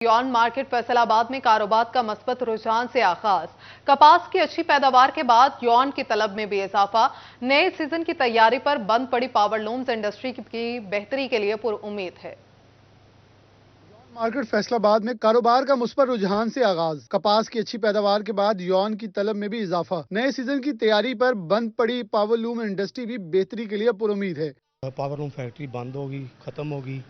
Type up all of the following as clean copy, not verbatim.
यौन मार्केट फैसलाबाद में कारोबार का मस्बत रुझान से आगाज। कपास की अच्छी पैदावार के बाद यौन की तलब में भी इजाफा। नए सीजन की तैयारी पर बंद पड़ी पावर लूम्स इंडस्ट्री की बेहतरी के लिए पुरुम्मीद है। मार्केट फैसलाबाद में कारोबार का मुस्बत रुझान से आगाज। कपास की अच्छी पैदावार के बाद यौन की तलब में भी इजाफा। नए सीजन की तैयारी पर बंद पड़ी पावर लूम इंडस्ट्री भी बेहतरी के लिए पुरुम्मीद है। पावर लूम फैक्ट्री बंद होगी, खत्म होगी।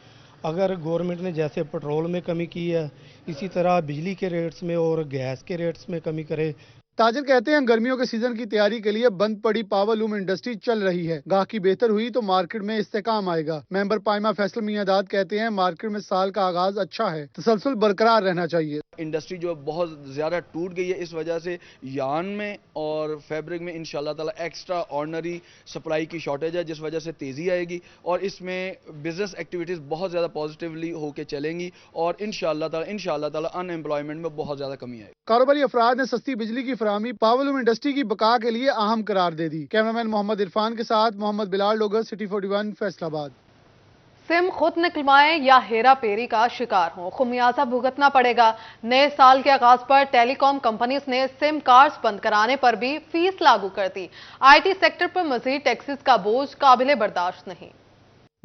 अगर गवर्नमेंट ने जैसे पेट्रोल में कमी की है, इसी तरह बिजली के रेट्स में और गैस के रेट्स में कमी करे। ताजर कहते हैं गर्मियों के सीजन की तैयारी के लिए बंद पड़ी पावर लूम इंडस्ट्री चल रही है। गाहकी बेहतर हुई तो मार्केट में इस्तेकाम आएगा। मेंबर पाइमा फैसल मियादाद कहते हैं मार्केट में साल का आगाज अच्छा है, तसलसल बरकरार रहना चाहिए। इंडस्ट्री जो बहुत ज़्यादा टूट गई है, इस वजह से यान में और फैब्रिक में इंशाल्लाह ताला एक्स्ट्रा ऑर्डनरी सप्लाई की शॉर्टेज है, जिस वजह से तेज़ी आएगी और इसमें बिजनेस एक्टिविटीज़ बहुत ज़्यादा पॉजिटिवली होकर चलेंगी और इंशाल्लाह ताला अनएम्प्लॉयमेंट में बहुत ज़्यादा कमी आएगी। कारोबारी अफराद ने सस्ती बिजली की फराहमी पावर लूम इंडस्ट्री की बका के लिए अहम करार दे दी। कैमरामैन मोहम्मद इरफान के साथ मोहम्मद बिलाल लोगर, सिटी 41 फैसलाबाद। सिम खुद निकलवाएं या हेरा फेरी का शिकार हो, खुमियाजा भुगतना पड़ेगा। नए साल के आगाज पर टेलीकॉम कंपनीज ने सिम कार्ड्स बंद कराने पर भी फीस लागू कर दी। आईटी सेक्टर पर मजीद टैक्सेस का बोझ काबिले बर्दाश्त नहीं।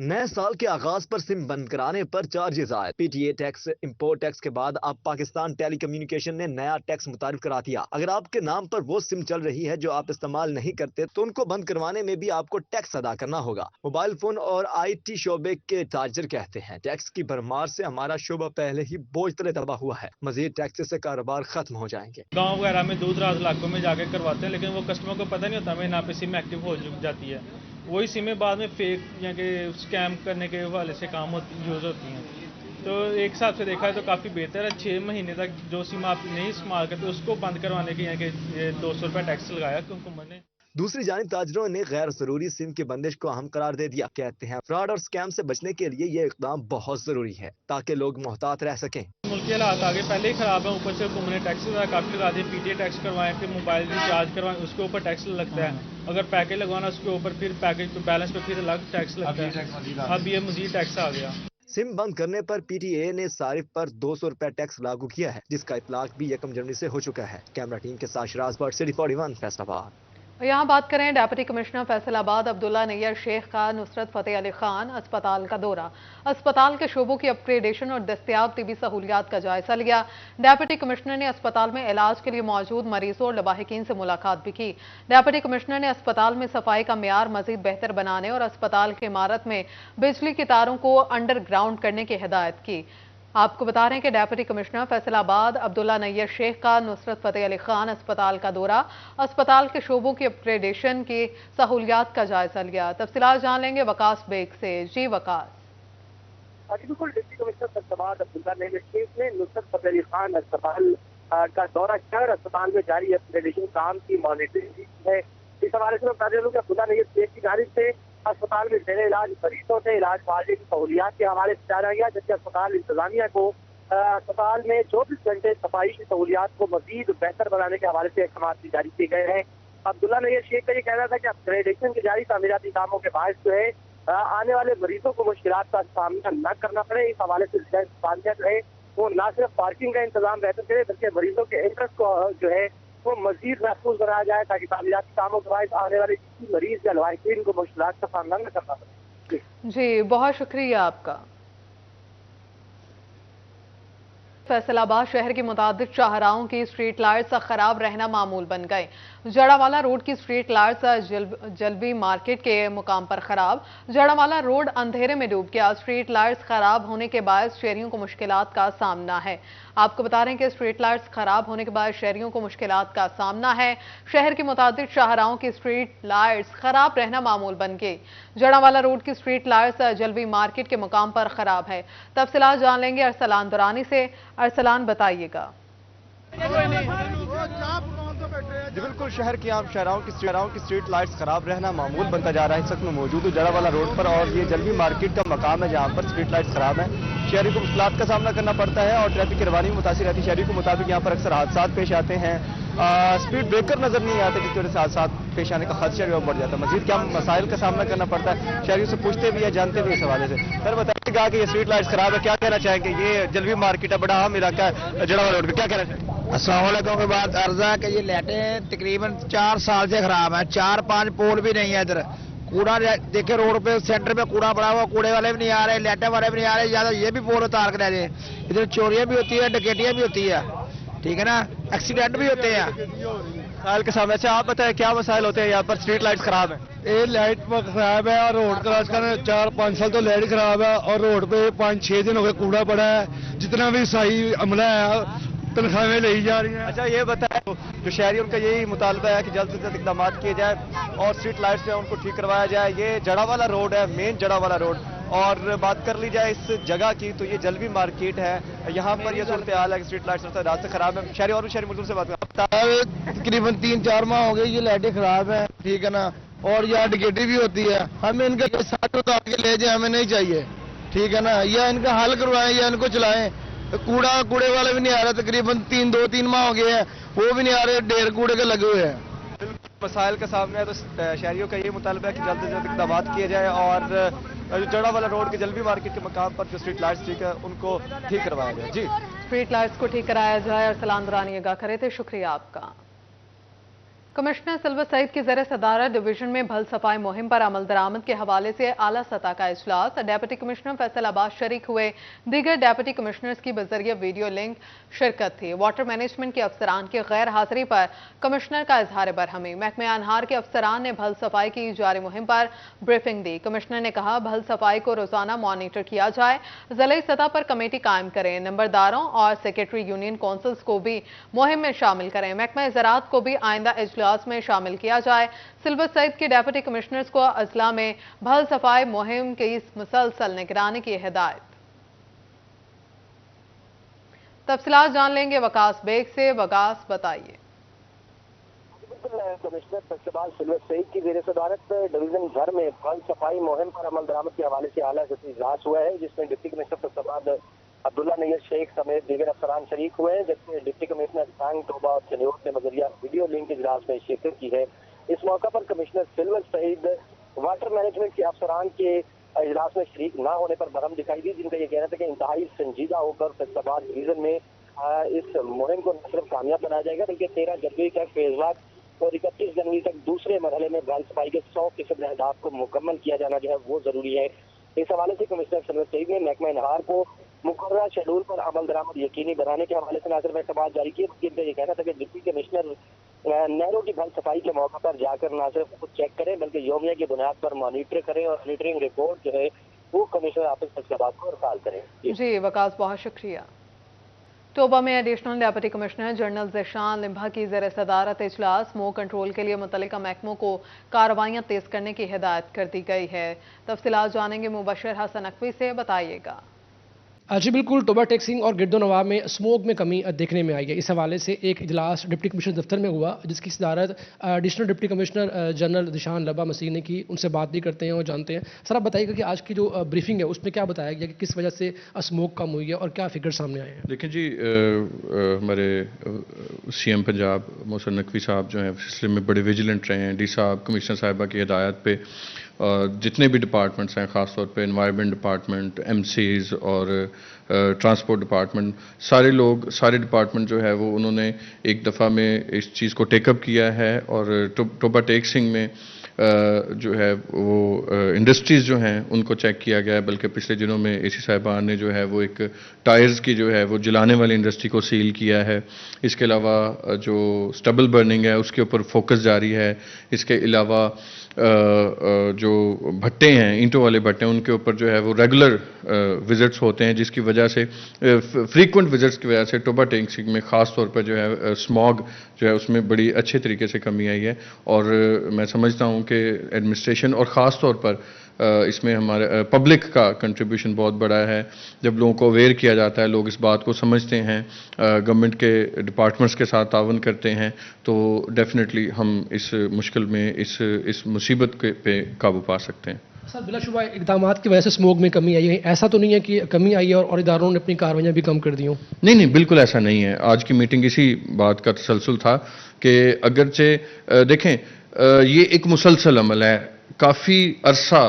नए साल के आगाज पर सिम बंद कराने पर चार्जेस आए। पीटीए टैक्स, इंपोर्ट टैक्स के बाद अब पाकिस्तान टेली कम्युनिकेशन ने नया टैक्स मुतारिफ करा दिया। अगर आपके नाम पर वो सिम चल रही है जो आप इस्तेमाल नहीं करते तो उनको बंद करवाने में भी आपको टैक्स अदा करना होगा। मोबाइल फोन और आईटी शोबे के ताजर कहते हैं टैक्स की भरमार से हमारा शोबा पहले ही बोझ तले दबा हुआ है, मजीद टैक्स से कारोबार खत्म हो जाएंगे। गाँव वगैरह में दूर दराज इलाकों में जाके करवाते हैं, लेकिन वो कस्टमर को पता नहीं होता हमें यहाँ पे सिम एक्टिव हो जाती है। वही सिमें बाद में फेक या कि स्कैम करने के हवाले से यूज़ होती हैं। तो एक हिसाब से देखा है तो काफ़ी बेहतर है। 6 महीने तक जो सिम आप नहीं इस्तेमाल करते उसको बंद करवाने के यहाँ के 200 रुपये टैक्स लगाया हुकूमत ने। दूसरी जानिब ताजरों ने गैर जरूरी सिम की बंदिश को अहम करार दे दिया। कहते हैं फ्रॉड और स्कैम से बचने के लिए ये इकदाम बहुत जरूरी है ताकि लोग मोहतात रह सकें। मुल्क के हालात आगे पहले ही खराब है, ऊपर से हुकूमत ने टैक्स काफ़ी लगा दिए। पीटीए टैक्स करवाएं, फिर मोबाइल रिचार्ज करवाएं, उसके ऊपर टैक्स लगता है। अगर पैकेज लगवाना उसके ऊपर फिर पैकेज पे बैलेंस पे फिर अलग टैक्स लगता है। अब ये मजीद टैक्स आ गया। सिम बंद करने पर पीटीए ने सारिफ पर 200 रुपए टैक्स लागू किया है, जिसका इतलाक भी 1 जनवरी से हो चुका है। कैमरा टीम के साथ शिराज बट, सिटी 41 फैसलाबाद। यहाँ बात करें डिप्टी कमिश्नर फैसलाबाद अब्दुल्ला नैयर शेख का नुसरत फतेह अली खान अस्पताल का दौरा। अस्पताल के शोबों की अपग्रेडेशन और दस्तयाब तिबी सहूलियात का जायजा लिया। डिप्टी कमिश्नर ने अस्पताल में इलाज के लिए मौजूद मरीजों और लवाहिकीन से मुलाकात भी की। डिप्टी कमिश्नर ने अस्पताल में सफाई का मेयार मजीद बेहतर बनाने और अस्पताल की इमारत में बिजली की तारों को अंडरग्राउंड करने की हिदायत की। आपको बता रहे हैं कि डिप्टी कमिश्नर फैसलाबाद अब्दुल्ला नैयर शेख का नुसरत फतेह अली खान अस्पताल का दौरा, अस्पताल के शोबों की अपग्रेडेशन की सहूलियात का जायजा लिया। तफसीलात जान लेंगे वकास बेग से। जी वकास। बिल्कुल, डिप्टी कमिश्नर फैसलाबाद अब्दुल्ला नैयर शेख ने नुसरत फतेह अली खान अस्पताल का दौरा कर अस्पताल में जारी अपग्रेडेशन काम की मॉनिटरिंग की है। इस हवाले से मैं बता दूं कि अब्दुल्ला नैयर शेख की जानिब से अस्पताल में जेर इलाज मरीजों से इलाज मुआवजे की सहूलियात के हवाले से जाना गया, जबकि अस्पताल इंतजामिया को अस्पताल में 24 घंटे सफाई की सहूलियात को मजीद बेहतर बनाने के हवाले से अहकाम जारी किए गए हैं। अब्दुल्ला नैयर शेख का ये कहना था कि अपग्रेडेशन के जारी तामीराती कामों के बायस जो है आने वाले मरीजों को मुश्किलात का सामना न करना पड़े। इस हवाले से जो है वो न सिर्फ पार्किंग का इंतजाम बेहतर करे बल्कि मरीजों के इंटरेस्ट को जो है वो मजीद महफूज बनाया जाए ताकि तामीराती कामों के बाद आने वाले किसी मरीज या लवाहिकीन को मुश्किलात का सामना न करना पड़े। जी बहुत शुक्रिया आपका। फैसलाबाद शहर की मुतादिद शाहराहों की स्ट्रीट लाइट्स खराब रहना मामूल बन गए। जड़ावाला रोड की स्ट्रीट लाइट्स जलबी मार्केट के मुकाम पर खराब। जड़ावाला रोड अंधेरे में डूब गया। स्ट्रीट लाइट्स खराब होने के बाद शहरियों को मुश्किलात का सामना है। आपको बता रहे हैं कि स्ट्रीट लाइट्स खराब होने के बाद शहरियों को मुश्किलात का सामना है। शहर की मुतादिद शाहराहों की स्ट्रीट लाइट्स खराब रहना मामूल बन गई। जड़ावाला रोड की स्ट्रीट लाइट्स जलबी मार्केट के मुकाम पर खराब है। तफसीलात जान लेंगे अरसलान दुरानी से। अरसलान बताइएगा। जी बिल्कुल, शहर की आम शहरों की स्ट्रीट लाइट्स खराब रहना मामूल बनता जा रहा है। इस वक्त में मौजूद हूँ जड़ावाला रोड पर और ये जलबी मार्केट का मकाम है जहाँ पर स्ट्रीट लाइट्स खराब हैं। शहरी को मुश्किलात का सामना करना पड़ता है और ट्रैफिक की रवानी में मुतासिर रहती है। शहरी के मुताबिक यहाँ पर अक्सर हादसा पेश आते हैं। स्पीड ब्रेकर नजर नहीं आते जिसकी वजह से हादसा पेश आने का खदशा बढ़ जाता है। मजीद क्या मसाइल का सामना करना पड़ता है, शहरियों से पूछते भी है, जानते भी इस हवाले से। सर बताइए کہا کہ یہ اسٹریٹ لائٹس خراب ہے, کیا کہنا چاہیں گے؟ یہ جلوی مارکیٹ ہے, بڑا عام علاقہ ہے جڑا والا روڈ پہ, کیا کہنا چاہیں گے؟ السلام علیکم کے بعد عرض ہے کہ یہ لائٹیں تقریباً 4 سال سے خراب ہیں, 4-5 پول بھی نہیں ہے ادھر. کوڑا دیکھے روڈ پہ سینٹر پہ کوڑا پڑا ہوا, کوڑے والے بھی نہیں آ رہے, لائٹیں والے بھی نہیں آ رہے, یا تو یہ بھی پول اتار کر لے جائے. ادھر چوریاں بھی ہوتی ہے, ڈکیتیاں بھی ہوتی ہے, ٹھیک ہے نا, ایکسیڈنٹ بھی ہوتے ہیں. مسائل کے سامنے اچھا آپ بتائیں کیا مسائل ہوتے ہیں یہاں پر اسٹریٹ لائٹس خراب ہیں؟ یہ لائٹ خراب ہے اور روڈ کراس کرنے 4-5 سال تو لائٹ خراب ہے, اور روڈ پہ 5-6 دن ہو گئے کوڑا پڑا ہے. جتنا بھی صحیح عملہ ہے تنخواہیں لے جا رہی ہیں. اچھا یہ بتائیں, جو شہری ان کا یہی مطالبہ ہے کہ جلد سے جلد اقدامات کیے جائیں اور اسٹریٹ لائٹس جو ہیں ان کو ٹھیک کروایا جائے. یہ جڑا والا روڈ ہے, مین جڑا والا روڈ, اور بات کر لی جائے اس جگہ کی تو یہ جلوی مارکیٹ ہے. یہاں پر یہ صورتحال ہے کہ اسٹریٹ لائٹس رات سے خراب ہے. شہری اور بھی شہری ملزم سے بات کریں, تقریباً 3-4 ماہ ہو گئے یہ لائٹیں خراب ہیں, ٹھیک ہے نا, اور یہاں ڈکیٹی بھی ہوتی ہے. ہمیں ان کے ساتھ اتار کے لے جائیں, ہمیں نہیں چاہیے, ٹھیک ہے نا, یا ان کا حل کروائیں یا ان کو چلائیں. کوڑے والے بھی نہیں آ رہے, تقریباً 2-3 ماہ ہو گئے ہیں, وہ بھی نہیں آ رہے, ڈھیر کوڑے کے لگے ہوئے ہیں. مسائل کے سامنے ہے تو شہریوں کا یہ مطالبہ ہے کہ جلد سے جلد اقدامات کیے جائیں اور جو جڑا والا روڈ کے جلوی مارکیٹ کے مقام پر جو اسٹریٹ لائٹس ٹھیک ہے ان کو ٹھیک کروایا جائے. جی اسٹریٹ لائٹس کو ٹھیک کرایا جائے. اور سلام درانی آگاہ کرے تھے, شکریہ آپ کا. کمشنر سلور سعید کی زیر صدارت ڈویژن میں بھل صفائی مہم پر عمل درآمد کے حوالے سے اعلیٰ سطح کا اجلاس. ڈیپٹی کمشنر فیصل آباد شریک ہوئے, دیگر ڈیپٹی کمشنرز کی بذریعہ ویڈیو لنک شرکت تھی. واٹر مینجمنٹ کے افسران کی غیر حاضری پر کمشنر کا اظہار برہمی. محکمہ انہار کے افسران نے بھل صفائی کی جاری مہم پر بریفنگ دی. کمشنر نے کہا بھل صفائی کو روزانہ مانیٹر کیا جائے, ضلعی سطح پر کمیٹی قائم کریں, نمبرداروں اور سیکرٹری یونین کونسلز کو بھی مہم میں شامل کریں. محکمہ زراعت کو بھی آئندہ اجلاس میں شامل کیا جائے. سلور سعید کے ڈیپٹی کمشنرز کو اضلاع میں بھل صفائی مہم کی مسلسل نگرانی کی ہدایت. تفصیلات جان لیں گے وقاص بیگ سے. وقاص بتائیے. کمشنر فیصل آباد سلور سعید کی زیر صدارت ڈویژن گھر میں بھل صفائی مہم پر عمل درآمد کے حوالے سے اعلیٰ سطحی اجلاس ہوا ہے, جس میں ڈپٹی کمشنر فیصل آباد عبداللہ نیّر شیخ سمیت دیگر افسران شریک ہوئے ہیں, جبکہ ڈپٹی کمشنر سانگ توبہ اور چنیور نے بذریعہ ویڈیو لنک اجلاس میں شرکت کی ہے. اس موقع پر کمشنر سلور سعید واٹر مینجمنٹ کے افسران کے اجلاس میں شریک نہ ہونے پر برہم دکھائی دی, جن کا یہ کہنا تھا کہ انتہائی سنجیدہ ہو کر فیصل آباد ڈویژن میں اس مہم کو نہ صرف کامیاب بنایا جائے گا بلکہ 13 جنوری تک فیز 1 اور 31 جنوری تک دوسرے مرحلے میں بھل صفائی کے 100% اہداف کو مکمل کیا جانا جو ہے وہ ضروری ہے. اس حوالے سے کمشنر سلور سعید نے محکمہ انہار کو مقررہ شیڈول پر عمل درآمد یقینی بنانے کے حوالے سے نہ صرف اعتماد جاری کیے بلکہ ان کا یہ کہنا تھا کہ ڈپٹی کمشنر نہروں کی بھل صفائی کے موقع پر جا کر نہ صرف خود چیک کریں بلکہ یومیہ کی بنیاد پر مانیٹر کریں اور مانیٹرنگ رپورٹ جو ہے وہ کمشنر آفس فیصل آباد کو ارسال کریں. جی وقاص بہت شکریہ. توبہ میں additional deputy commissioner general Zeeshan لمبا کی زیر صدارت اجلاس. اسموک کنٹرول کے لیے متعلقہ محکموں کو کارروائیاں تیز کرنے کی ہدایت کر دی گئی ہے. تفصیلات جانیں گے مبشر حسن نقوی سے. بتائیے گا. جی بالکل, توبہ ٹیکسنگ اور گرد و نواح میں اسموک میں کمی دیکھنے میں آئی ہے. اس حوالے سے ایک اجلاس ڈپٹی کمشنر دفتر میں ہوا جس کی صدارت additional deputy commissioner general Zeeshan لمبا مسیح نے کی. ان سے بات بھی کرتے ہیں اور جانتے ہیں. سر آپ بتائیے گا کہ آج کی جو بریفنگ ہے اس میں کیا بتایا گیا کہ کس وجہ سے اسموک کم ہوئی ہے اور کیا فگر سامنے آئے ہیں؟ دیکھیں جی, ہمارے سی ایم پنجاب محسن نقوی صاحب جو ہیں سلسلے میں بڑے ویجیلنٹ رہے ہیں. ڈی صاحب کمشنر صاحبہ کی ہدایت پہ جتنے بھی ڈپارٹمنٹس ہیں, خاص طور پہ انوائرمنٹ ڈپارٹمنٹ, ایم سیز اور ٹرانسپورٹ ڈپارٹمنٹ, سارے ڈپارٹمنٹ جو ہے وہ انہوں نے ایک دفعہ میں اس چیز کو ٹیک اپ کیا ہے. اور توبہ ٹیکسنگ میں جو ہے وہ انڈسٹریز جو ہیں ان کو چیک کیا گیا ہے. بلکہ پچھلے دنوں میں اے سی صاحبان نے جو ہے وہ ایک ٹائرز کی جو ہے وہ جلانے والی انڈسٹری کو سیل کیا ہے. اس کے علاوہ جو سٹبل برننگ ہے اس کے اوپر فوکس جاری ہے. اس کے علاوہ جو بھٹے ہیں, اینٹوں والے بھٹے ہیں, ان کے اوپر جو ہے وہ ریگولر وزٹس ہوتے ہیں, جس کی وجہ سے فریکوینٹ وزٹس کی وجہ سے توبہ ٹیکسنگ میں خاص طور پر جو ہے اسموگ جو ہے اس میں بڑی اچھے طریقے سے کمی آئی ہے. اور میں سمجھتا ہوں کہ ایڈمنسٹریشن اور خاص طور پر اس میں ہمارے پبلک کا کنٹریبیوشن بہت بڑا ہے. جب لوگوں کو اویئر کیا جاتا ہے, لوگ اس بات کو سمجھتے ہیں, گورنمنٹ کے ڈپارٹمنٹس کے ساتھ تعاون کرتے ہیں, تو ڈیفینیٹلی ہم اس مشکل میں اس مصیبت پہ قابو پا سکتے ہیں. سر بلا شبہ اقدامات کی وجہ سے اسموک میں کمی آئی ہے. ایسا تو نہیں ہے کہ کمی آئی ہے اور اداروں نے اپنی کارروائیاں بھی کم کر دی ہوں؟ نہیں, بالکل ایسا نہیں ہے. آج کی میٹنگ اسی بات کا تسلسل تھا کہ اگرچہ دیکھیں یہ ایک مسلسل عمل ہے काफ़ी अरसा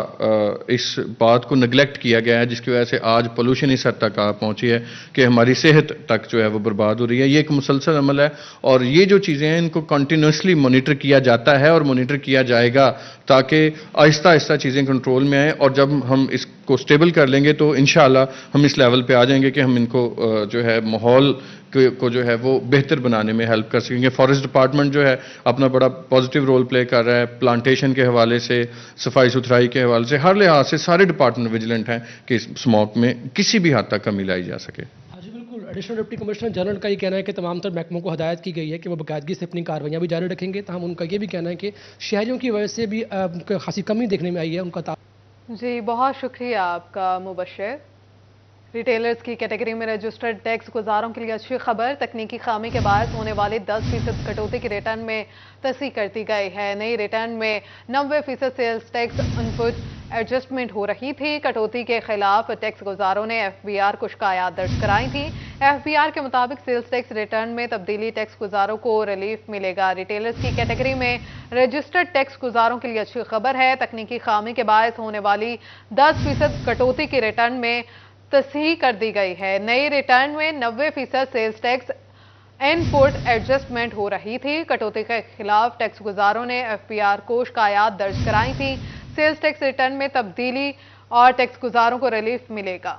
इस बात को नेगलेक्ट किया गया है, जिसकी वजह से आज पोल्यूशन इस हद तक पहुंची है कि हमारी सेहत तक जो है वो बर्बाद हो रही है। ये एक मुसलसल अमल है और ये जो चीज़ें हैं इनको कंटिन्यूसली मॉनिटर किया जाता है और मॉनिटर किया जाएगा ताकि आहिस्ता आहिस्ता चीज़ें कंट्रोल में आएँ, और जब हम इसको स्टेबल कर लेंगे तो इंशाअल्लाह हम इस लेवल पे आ जाएंगे कि हम इनको जो है माहौल को जो है वो बेहतर बनाने में हेल्प कर सकेंगे। फॉरेस्ट डिपार्टमेंट जो है अपना बड़ा पॉजिटिव रोल प्ले कर रहा है, प्लांटेशन के हवाले से, सफाई सुथराई के हवाले से, हर लिहाज से सारे डिपार्टमेंट विजिलेंट हैं कि स्मोक में किसी भी हद तक कमी लाई जा सके। हाँ जी बिल्कुल, एडिशनल डिप्टी कमिश्नर जनरल का ये कहना है कि तमाम तर महकमों को हदायत की गई है कि वो बाकायदगी से अपनी कार्रवाइयाँ भी जारी रखेंगे। तमाम उनका ये भी कहना है कि शहरियों की वजह से भी खासी कमी देखने में आई है उनका। जी बहुत शुक्रिया आपका मुबश्शिर। रिटेलर्स की कैटेगरी में रजिस्टर्ड टैक्स गुजारों के लिए अच्छी खबर, तकनीकी खामी के बायस होने वाली 10% कटौती की रिटर्न में तस्दीक कर दी गई है। नई रिटर्न में 90% सेल्स टैक्स इनपुट एडजस्टमेंट हो रही थी। कटौती के खिलाफ टैक्स गुजारों ने FBR को शिकायत दर्ज कराई थी। FBR के मुताबिक सेल्स टैक्स रिटर्न में तब्दीली टैक्स गुजारों को रिलीफ मिलेगा। रिटेलर्स की कैटेगरी में रजिस्टर्ड टैक्स गुजारों के लिए अच्छी खबर है, तकनीकी खामी के बायस होने वाली 10% कटौती की रिटर्न में तस्दीक कर दी गई है। नई रिटर्न में 90% सेल्स टैक्स इनपुट एडजस्टमेंट हो रही थी। कटौती के खिलाफ टैक्स गुजारों ने FBR को शिकायत दर्ज कराई थी। सेल्स टैक्स रिटर्न में तब्दीली और टैक्स गुजारों को रिलीफ मिलेगा।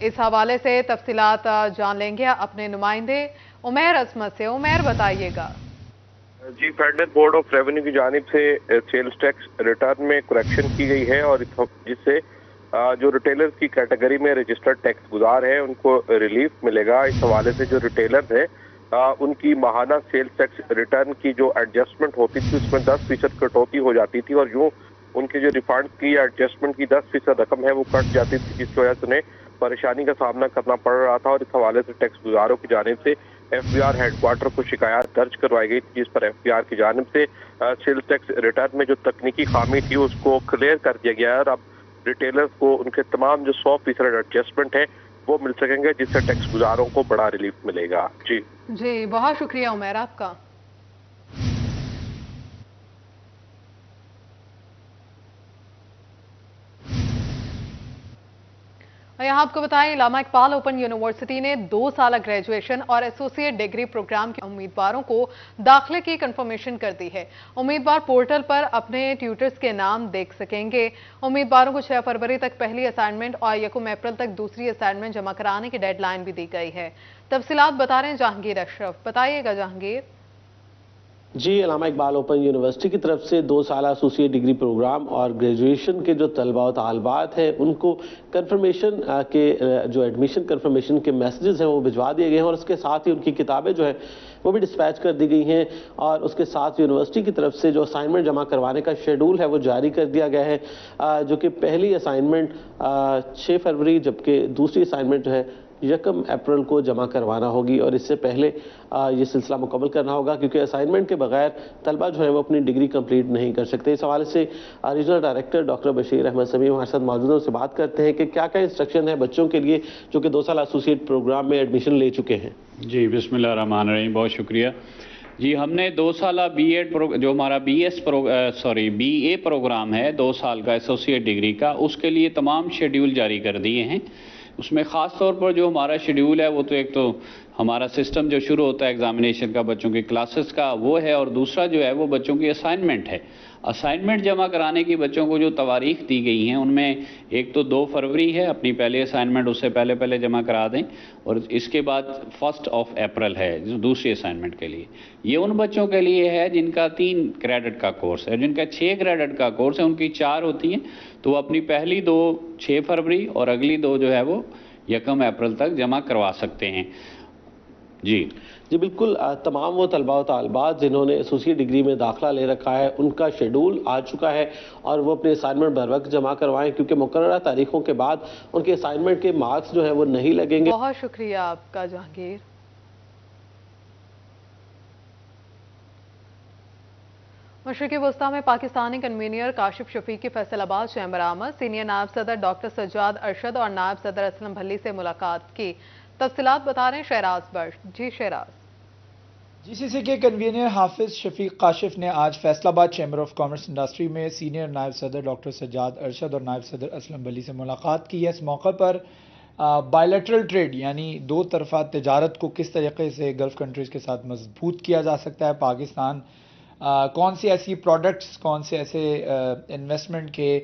इस हवाले से तफसीलात जान लेंगे अपने नुमाइंदे उमैर असमत से। उमैर बताइएगा। जी, फेडरल बोर्ड ऑफ रेवेन्यू की जानिब से सेल्स टैक्स रिटर्न में करेक्शन की गई है और जिससे जो रिटेलर्स की कैटेगरी में रजिस्टर्ड टैक्स गुजार है उनको रिलीफ मिलेगा। इस हवाले से जो रिटेलर्स हैं उनकी माहाना सेल्स टैक्स रिटर्न की जो एडजस्टमेंट होती थी उसमें 10% कटौती हो जाती थी और यूँ उनके जो रिफंड की एडजस्टमेंट की 10% रकम है वो कट जाती थी, जिसकी वजह से उन्हें परेशानी का सामना करना पड़ रहा था। और इस हवाले से टैक्स गुजारों की जानिब से FBR हेडक्वार्टर को शिकायत दर्ज करवाई गई थी, जिस पर FBR की जानिब से सेल्स टैक्स रिटर्न में जो तकनीकी खामी थी उसको क्लियर कर दिया गया है और अब रिटेलर्स को उनके तमाम जो 100% एडजस्टमेंट है वो मिल सकेंगे, जिससे टैक्स गुजारों को बड़ा रिलीफ मिलेगा। जी बहुत शुक्रिया उमैर आपका। यहाँ आपको बताएं, इलामा इकबाल ओपन यूनिवर्सिटी ने 2 साल ग्रेजुएशन और एसोसिएट डिग्री प्रोग्राम के उम्मीदवारों को दाखिले की कंफर्मेशन कर दी है। उम्मीदवार पोर्टल पर अपने ट्यूटर्स के नाम देख सकेंगे। उम्मीदवारों को 6 फरवरी तक पहली असाइनमेंट और 1 अप्रैल तक दूसरी असाइनमेंट जमा कराने की डेडलाइन भी दी गई है। तफसीलात बता रहे हैं जहांगीर अशरफ। बताइएगा जहांगीर। जी, इलामा इकबाल ओपन यूनिवर्सिटी की तरफ से 2 साल एसोसिएट डिग्री प्रोग्राम और ग्रेजुएशन के जो तलबा और तालबात हैं उनको कंफर्मेशन के जो एडमिशन कंफर्मेशन के मैसेजेस हैं वो भिजवा दिए गए हैं और उसके साथ ही उनकी किताबें जो है वो भी डिस्पैच कर दी गई हैं और उसके साथ यूनिवर्सिटी की तरफ से जो असाइनमेंट जमा करवाने का शेड्यूल है वो जारी कर दिया गया है, जो कि पहली असाइनमेंट 6 फरवरी जबकि दूसरी असाइनमेंट जो है 1 अप्रैल को जमा करवाना होगी और इससे पहले ये सिलसिला मुकम्मल करना होगा क्योंकि असाइनमेंट के बगैर तलबा जो है वो अपनी डिग्री कंप्लीट नहीं कर सकते। इस हवाले से regional director doctor Bashir Ahmad Sami हमारे साथ मौजूद हैं, उससे बात करते हैं कि क्या क्या इंस्ट्रक्शन है बच्चों के लिए जो कि 2 साल एसोसिएट प्रोग्राम में एडमिशन ले चुके हैं। जी बिस्मिल्लाह रहमान रहीम, बहुत शुक्रिया। जी, हमने 2 साल जो हमारा BA प्रोग्राम है 2 साल का एसोसिएट डिग्री का, उसके लिए तमाम शेड्यूल जारी कर दिए हैं। उसमें ख़ास तौर पर जो हमारा शेड्यूल है वो तो एक तो हमारा सिस्टम जो शुरू होता है एग्जामिनेशन का, बच्चों की क्लासेस का, वो है और दूसरा जो है वो बच्चों की असाइनमेंट है। असाइनमेंट जमा कराने की बच्चों को जो तवारीख दी गई हैं उनमें एक तो 2 फरवरी है, अपनी पहली असाइनमेंट उससे पहले जमा करा दें, और इसके बाद 1 अप्रैल है जो दूसरी असाइनमेंट के लिए। ये उन बच्चों के लिए है जिनका 3 क्रेडिट का कोर्स है, जिनका 6 क्रेडिट का कोर्स है उनकी 4 होती हैं, तो वो अपनी पहली 2 6 फरवरी और अगली 2 जो है वो 1 अप्रैल तक जमा करवा सकते हैं। जी बिल्कुल, तमाम वो तलबा और तालबात जिन्होंने एसोसिएट डिग्री में दाखिला ले रखा है उनका शेड्यूल आ चुका है और वो अपने असाइनमेंट बर वक्त जमा करवाएं क्योंकि मुकर्ररा तारीखों के बाद उनके असाइनमेंट के मार्क्स जो है वो नहीं लगेंगे। बहुत शुक्रिया आपका जहांगीर। मशरिकी वस्ता में पाकिस्तानी कन्वीनियर काशिफ शफीक की फैसलाबाद चैम्बर आमद, सीनियर नायब सदर डॉक्टर सज्जाद अरशद और नायब सदर असलम भल्ली से मुलाकात की। तफसीलात बता रहे हैं शहराज बख्श। जी शहराज। جی سی سی کے کنوینر حافظ شفیق کاشف نے آج فیصل آباد چیمبر آف کامرس انڈسٹری میں سینئر نائب صدر ڈاکٹر سجاد ارشد اور نائب صدر اسلم بلی سے ملاقات کی ہے۔ اس موقع پر بائیلیٹرل ٹریڈ یعنی دو طرفہ تجارت کو کس طریقے سے گلف کنٹریز کے ساتھ مضبوط کیا جا سکتا ہے، پاکستان کون سی ایسی پروڈکٹس، کون سے ایسے انویسٹمنٹ کے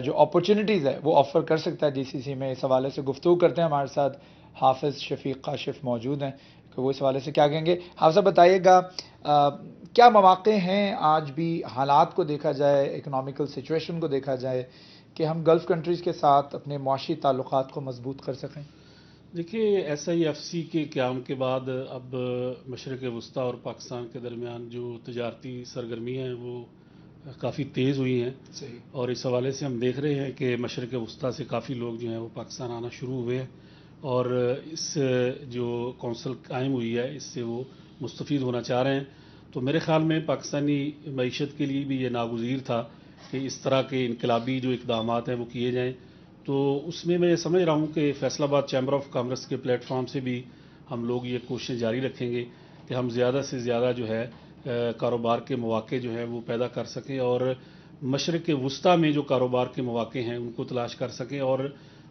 جو اپرچونٹیز ہے وہ آفر کر سکتا ہے جی سی سی میں، اس حوالے سے گفتگو کرتے ہیں۔ ہمارے ساتھ حافظ شفیق کاشف موجود ہیں کہ وہ اس حوالے سے کیا کہیں گے۔ حافظ بتائیے گا کیا مواقع ہیں آج بھی حالات کو دیکھا جائے، اکنامیکل سچویشن کو دیکھا جائے کہ ہم گلف کنٹریز کے ساتھ اپنے معاشی تعلقات کو مضبوط کر سکیں؟ دیکھیے SIFC کے قیام کے بعد اب مشرق وسطیٰ اور پاکستان کے درمیان جو تجارتی سرگرمی ہیں وہ کافی تیز ہوئی ہیں، اور اس حوالے سے ہم دیکھ رہے ہیں کہ مشرق وسطیٰ سے کافی لوگ جو ہیں وہ پاکستان آنا شروع ہوئے ہیں، اور اس جو کونسل قائم ہوئی ہے اس سے وہ مستفید ہونا چاہ رہے ہیں۔ تو میرے خیال میں پاکستانی معیشت کے لیے بھی یہ ناگزیر تھا کہ اس طرح کے انقلابی جو اقدامات ہیں وہ کیے جائیں۔ تو اس میں سمجھ رہا ہوں کہ فیصل آباد چیمبر آف کامرس کے پلیٹ فارم سے بھی ہم لوگ یہ کوششیں جاری رکھیں گے کہ ہم زیادہ سے زیادہ جو ہے کاروبار کے مواقع جو ہیں وہ پیدا کر سکیں، اور مشرق وسطیٰ میں جو کاروبار کے مواقع ہیں ان کو تلاش کر سکیں، اور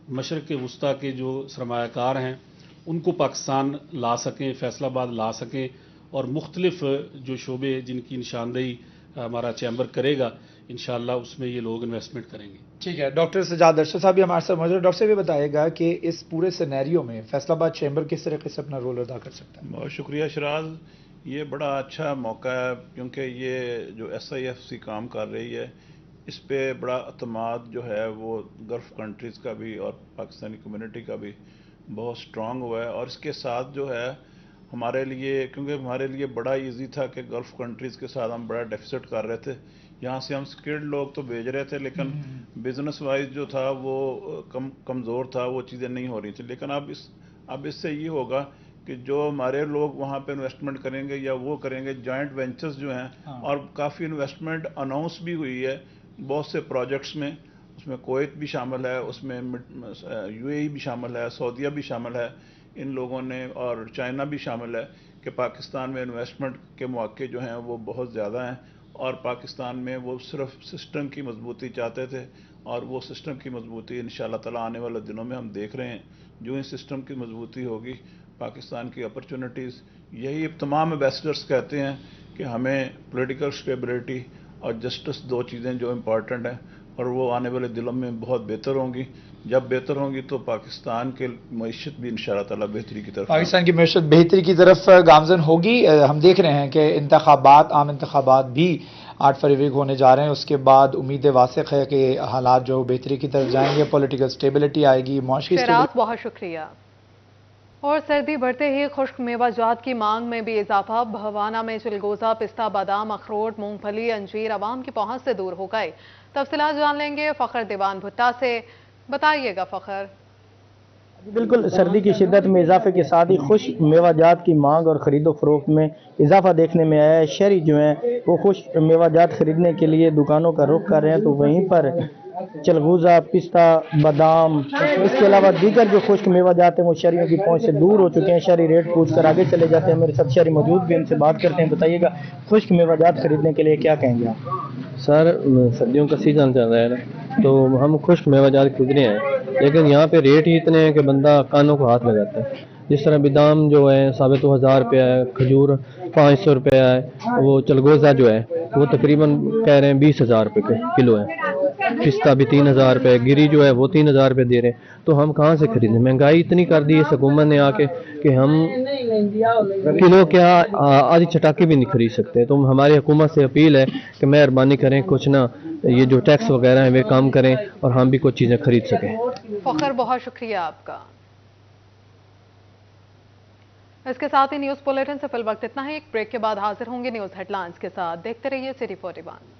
مشرق وسطیٰ کے جو سرمایہ کار ہیں ان کو پاکستان لا سکیں، فیصل آباد لا سکیں، اور مختلف جو شعبے جن کی نشاندہی ہمارا چیمبر کرے گا انشاءاللہ اس میں یہ لوگ انویسٹمنٹ کریں گے۔ ٹھیک ہے، ڈاکٹر سجاد ارشد صاحب بھی ہمارے ساتھ موجود ہیں۔ ڈاکٹر صاحب یہ بتائے گا کہ اس پورے سینیریو میں فیصل آباد چیمبر کس طریقے سے اپنا رول ادا کر سکتا ہے؟ بہت شکریہ شراز، یہ بڑا اچھا موقع ہے کیونکہ یہ جو SIFC کام کر رہی ہے اس پہ بڑا اعتماد جو ہے وہ گلف کنٹریز کا بھی اور پاکستانی کمیونٹی کا بھی بہت سٹرونگ ہوا ہے، اور اس کے ساتھ جو ہے ہمارے لیے، کیونکہ ہمارے لیے بڑا ایزی تھا کہ گلف کنٹریز کے ساتھ ہم بڑا ڈیفیسٹ کر رہے تھے، یہاں سے ہم سکلڈ لوگ تو بھیج رہے تھے لیکن بزنس وائز جو تھا وہ کمزور تھا، وہ چیزیں نہیں ہو رہی تھیں۔ لیکن اب اس سے یہ ہوگا کہ جو ہمارے لوگ وہاں پہ انویسٹمنٹ کریں گے یا وہ کریں گے جوائنٹ وینچرز جو ہیں، اور کافی انویسٹمنٹ اناؤنس بھی ہوئی ہے بہت سے پروجیکٹس میں، اس میں کویت بھی شامل ہے، اس میں UAE بھی شامل ہے، سعودیہ بھی شامل ہے، ان لوگوں نے، اور چائنا بھی شامل ہے کہ پاکستان میں انویسٹمنٹ کے مواقع جو ہیں وہ بہت زیادہ ہیں، اور پاکستان میں وہ صرف سسٹم کی مضبوطی چاہتے تھے، اور وہ سسٹم کی مضبوطی انشاءاللہ تعالی آنے والے دنوں میں ہم دیکھ رہے ہیں۔ جو ہی سسٹم کی مضبوطی ہوگی پاکستان کی اپرچونٹیز، یہی تمام ایمبیسڈرز کہتے ہیں کہ ہمیں پولیٹیکل سٹیبلٹی اور جسٹس دو چیزیں جو امپورٹنٹ ہیں، اور وہ آنے والے دنوں میں بہت بہتر ہوں گی۔ جب بہتر ہوں گی تو پاکستان کے معیشت بھی انشاءاللہ تعالی بہتری کی طرف، پاکستان کی معیشت بہتری کی طرف گامزن ہوگی۔ ہم دیکھ رہے ہیں کہ عام انتخابات بھی 8 فروری کو ہونے جا رہے ہیں، اس کے بعد امید واسق ہے کہ حالات جو بہتری کی طرف جائیں گے، پولیٹیکل سٹیبلٹی آئے گی، معاشی شراز بہت شکریہ۔ اور سردی بڑھتے ہی خشک میوہ جات کی مانگ میں بھی اضافہ، بھوانہ میں چلگوزہ، پستہ، بادام، اخروٹ، مونگ پھلی، انجیر عوام کی پہنچ سے دور ہو گئے۔ تفصیلات جان لیں گے فخر دیوان بھٹا سے، بتائیے گا فخر۔ بالکل، سردی کی شدت میں اضافے کے ساتھ ہی خشک میوہ جات کی مانگ اور خرید و فروخت میں اضافہ دیکھنے میں آیا ہے۔ شہری جو ہیں وہ خشک میوہ جات خریدنے کے لیے دکانوں کا رخ کر رہے ہیں، تو وہیں پر چلگوزہ، پستہ، بادام، اس کے علاوہ دیگر جو خشک میوہ جات ہیں وہ شہریوں کی پہنچ سے دور ہو چکے ہیں۔ شہری ریٹ پوچھ کر آگے چلے جاتے ہیں۔ میرے ساتھ شہری موجود بھی، ان سے بات کرتے ہیں۔ بتائیے گا خشک میوہ جات خریدنے کے لیے کیا کہیں گے آپ؟ سر، سردیوں کا سیزن چل رہا ہے نا، تو ہم خشک میوہ جات خرید رہے ہیں، لیکن یہاں پہ ریٹ ہی اتنے ہیں کہ بندہ کانوں کو ہاتھ لگاتا ہے۔ جس طرح بادام جو ہے 2,500 روپیہ ہے، کھجور 500 روپیہ ہے، وہ چلگوزہ جو ہے وہ تقریباً کہہ رہے ہیں 20,000 روپے کلو ہے، پستہ بھی 3,000 روپے، گری جو ہے وہ 3,000 روپے دے رہے ہیں، تو ہم کہاں سے خریدیں؟ مہنگائی اتنی کر دی اس حکومت نے آ کے کہ ہم کلو کیا آدھی چٹاکی بھی نہیں خرید سکتے۔ تو ہماری حکومت سے اپیل ہے کہ مہربانی کریں، کچھ نہ یہ جو ٹیکس وغیرہ ہیں وہ کام کریں اور ہم بھی کچھ چیزیں خرید سکیں۔ فخر بہت شکریہ آپ کا۔ اس کے ساتھ ہی نیوز بلیٹن سے فی الوقت اتنا ہے، ایک بریک کے بعد حاضر ہوں گے نیوز ہیڈ لائنز کے ساتھ۔ دیکھتے رہیے City 41۔